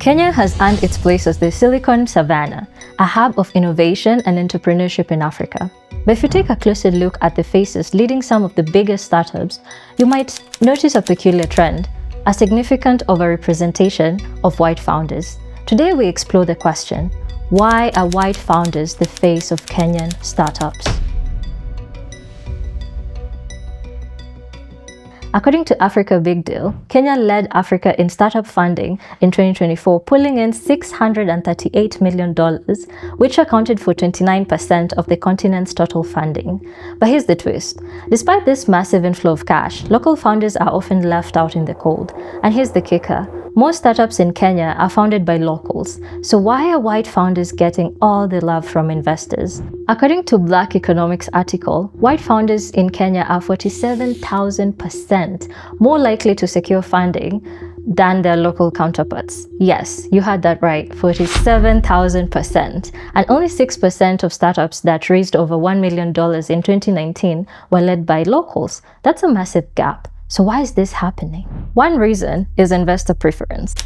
Kenya has earned its place as the Silicon Savannah, a hub of innovation and entrepreneurship in Africa. But if you take a closer look at the faces leading some of the biggest startups, you might notice a peculiar trend, a significant overrepresentation of white founders. Today we explore the question, why are white founders the face of Kenyan startups? According to Africa Big Deal, Kenya led Africa in startup funding in 2024, pulling in $638 million, which accounted for 29% of the continent's total funding. But here's the twist. Despite this massive inflow of cash, local founders are often left out in the cold. And here's the kicker. Most startups in Kenya are founded by locals. So why are white founders getting all the love from investors? According to Black Economics article, white founders in Kenya are 47,000% more likely to secure funding than their local counterparts. Yes, you heard that right, 47,000%. And only 6% of startups that raised over $1 million in 2019 were led by locals. That's a massive gap. So why is this happening? One reason is investor preference.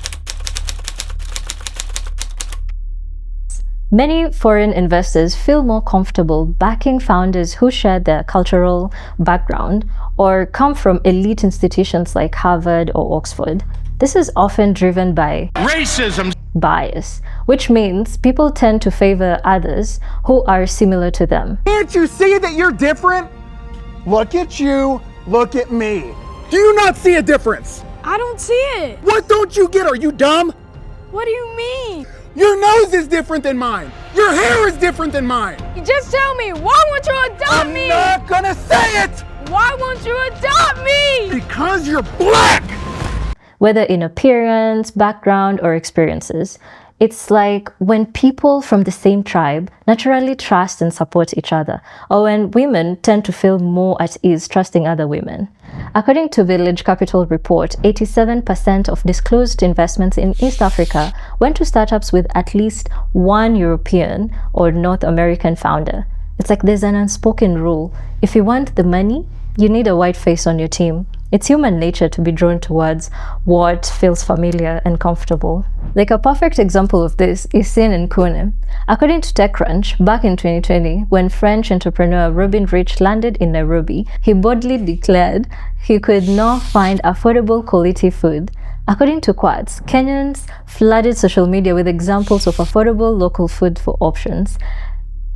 Many foreign investors feel more comfortable backing founders who share their cultural background or come from elite institutions like Harvard or Oxford. This is often driven by racism bias, which means people tend to favor others who are similar to them. Can't you see that you're different? Look at you, look at me. Do you not see a difference? I don't see it. What don't you get? Are you dumb? What do you mean? Your nose is different than mine. Your hair is different than mine. You just tell me, why won't you adopt me? I'm not gonna say it! Why won't you adopt me? Because you're black! Whether in appearance, background, or experiences, it's like when people from the same tribe naturally trust and support each other, or when women tend to feel more at ease trusting other women. According to Village Capital report, 87% of disclosed investments in East Africa went to startups with at least one European or North American founder. It's like there's an unspoken rule. If you want the money, you need a white face on your team. It's human nature to be drawn towards what feels familiar and comfortable. Like a perfect example of this is seen in Kune. According to TechCrunch, back in 2020, when French entrepreneur Robin Rich landed in Nairobi, he boldly declared he could not find affordable quality food. According to Quartz, Kenyans flooded social media with examples of affordable local food for options.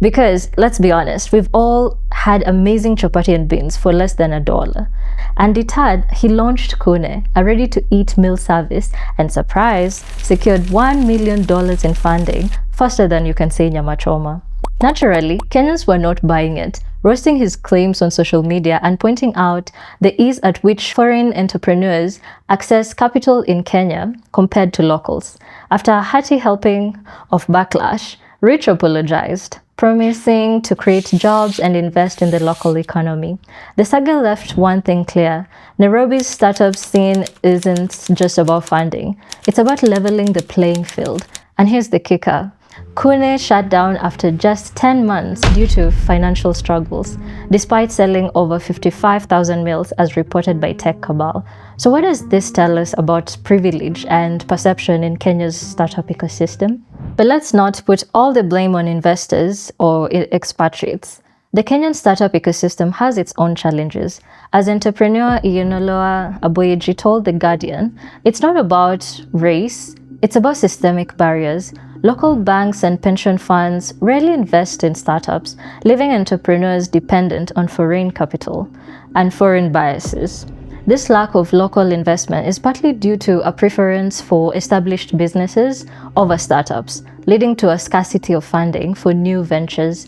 Because, let's be honest, we've all had amazing chapati and beans for less than $1. And deterred, he launched Kune, a ready-to-eat meal service, and surprise, secured $1 million in funding, faster than you can say nyama choma. Naturally, Kenyans were not buying it, roasting his claims on social media and pointing out the ease at which foreign entrepreneurs access capital in Kenya compared to locals. After a hearty helping of backlash, Rich apologized, promising to create jobs and invest in the local economy. The saga left one thing clear. Nairobi's startup scene isn't just about funding. It's about leveling the playing field. And here's the kicker. Kune shut down after just 10 months due to financial struggles, despite selling over 55,000 meals as reported by Tech Cabal. So what does this tell us about privilege and perception in Kenya's startup ecosystem? But let's not put all the blame on investors or expatriates. The Kenyan startup ecosystem has its own challenges. As entrepreneur Iyenoloa Aboyeji told The Guardian, it's not about race, it's about systemic barriers. Local banks and pension funds rarely invest in startups, leaving entrepreneurs dependent on foreign capital and foreign biases. This lack of local investment is partly due to a preference for established businesses over startups, leading to a scarcity of funding for new ventures.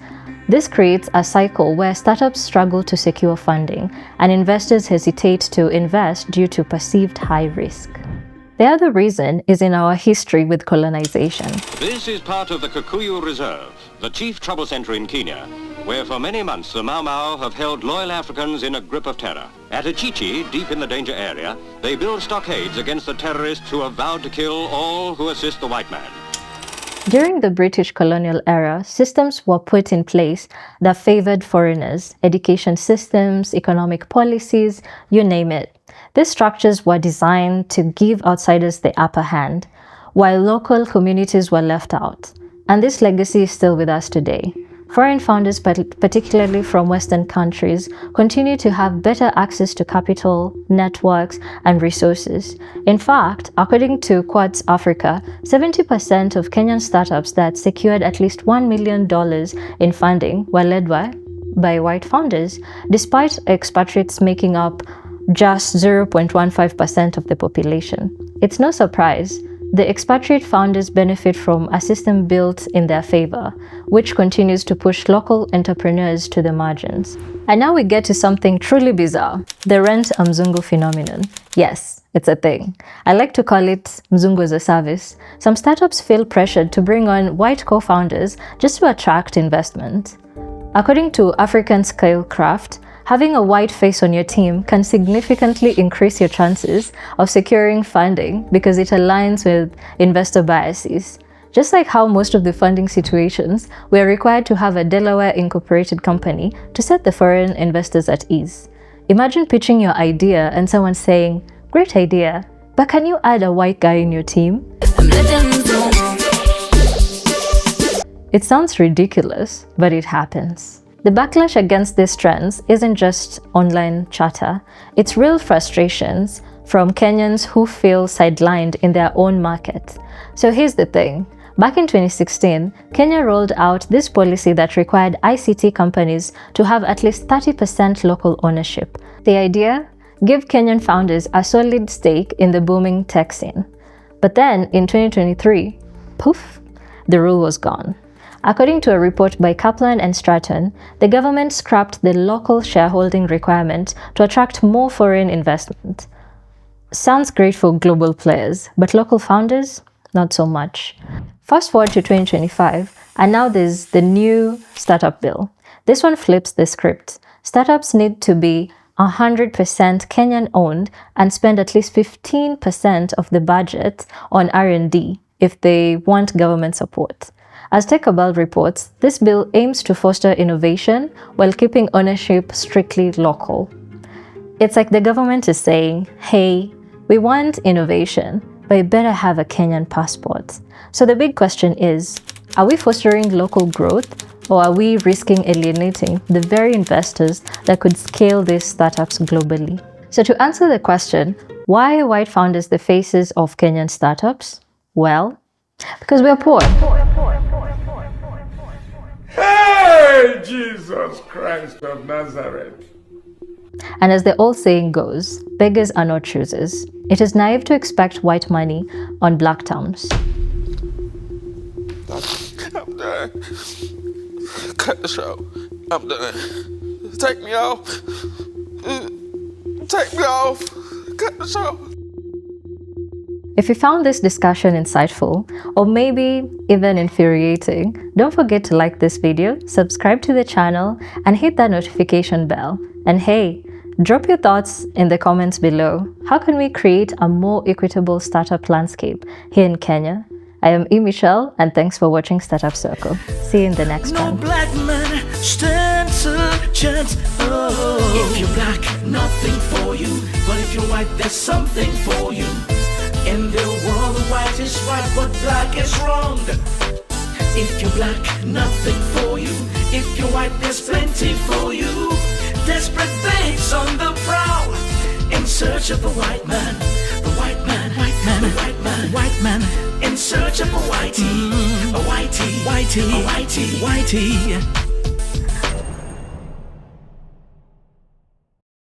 This creates a cycle where startups struggle to secure funding and investors hesitate to invest due to perceived high risk. The other reason is in our history with colonization. This is part of the Kikuyu Reserve, the chief trouble center in Kenya, where for many months the Mau Mau have held loyal Africans in a grip of terror. At Achichi, deep in the danger area, they build stockades against the terrorists who have vowed to kill all who assist the white man. During the British colonial era, systems were put in place that favored foreigners, education systems, economic policies, you name it. These structures were designed to give outsiders the upper hand. while local communities were left out. And this legacy is still with us today. Foreign founders, particularly from Western countries, continue to have better access to capital, networks, and resources. In fact, according to Quartz Africa, 70% of Kenyan startups that secured at least $1 million in funding were led by white founders, despite expatriates making up just 0.15% of the population. It's no surprise. The expatriate founders benefit from a system built in their favor, which continues to push local entrepreneurs to the margins. And now we get to something truly bizarre, the Rent-a-Mzungu phenomenon. Yes, it's a thing. I like to call it Mzungu as a service. Some startups feel pressured to bring on white co-founders just to attract investment. According to African Scale-Craft, having a white face on your team can significantly increase your chances of securing funding because it aligns with investor biases. Just like how most of the funding situations, we are required to have a Delaware incorporated company to set the foreign investors at ease. Imagine pitching your idea and someone saying, "Great idea, but can you add a white guy in your team?" It sounds ridiculous, but it happens. The backlash against these trends isn't just online chatter, it's real frustrations from Kenyans who feel sidelined in their own market. So here's the thing. Back in 2016, Kenya rolled out this policy that required ICT companies to have at least 30% local ownership. The idea? Give Kenyan founders a solid stake in the booming tech scene. But then, in 2023, poof, the rule was gone. According to a report by Kaplan and Stratton, the government scrapped the local shareholding requirement to attract more foreign investment. Sounds great for global players, but local founders? Not so much. Fast forward to 2025, and now there's the new startup bill. This one flips the script. Startups need to be 100% Kenyan owned and spend at least 15% of the budget on R&D if they want government support. As TechAbelt reports, this bill aims to foster innovation while keeping ownership strictly local. It's like the government is saying, hey, we want innovation, but you better have a Kenyan passport. So the big question is, are we fostering local growth, or are we risking alienating the very investors that could scale these startups globally? So to answer the question, why are white founders the faces of Kenyan startups? Well, because we are poor. Hey, Jesus Christ of Nazareth. And as the old saying goes, beggars are not choosers. It is naive to expect white money on black terms. I'm done. Cut the show. I'm done. Take me off. Take me off. Cut the show. If you found this discussion insightful, or maybe even infuriating, don't forget to like this video, subscribe to the channel, and hit that notification bell. And hey, drop your thoughts in the comments below. How can we create a more equitable startup landscape here in Kenya? I am Michelle, and thanks for watching Startup Soko. See you in the next one. No black man stands a chance. Oh. If you're black, nothing for you. But if you're white, there's something for you. In the world, white is right, but black is wrong. If you're black, nothing for you. If you're white, there's plenty for you. Desperate babes on the prowl, in search of a white man. The white man, white man, the white man, white man. In search of a whitey, a whitey, whitey, a whitey, whitey.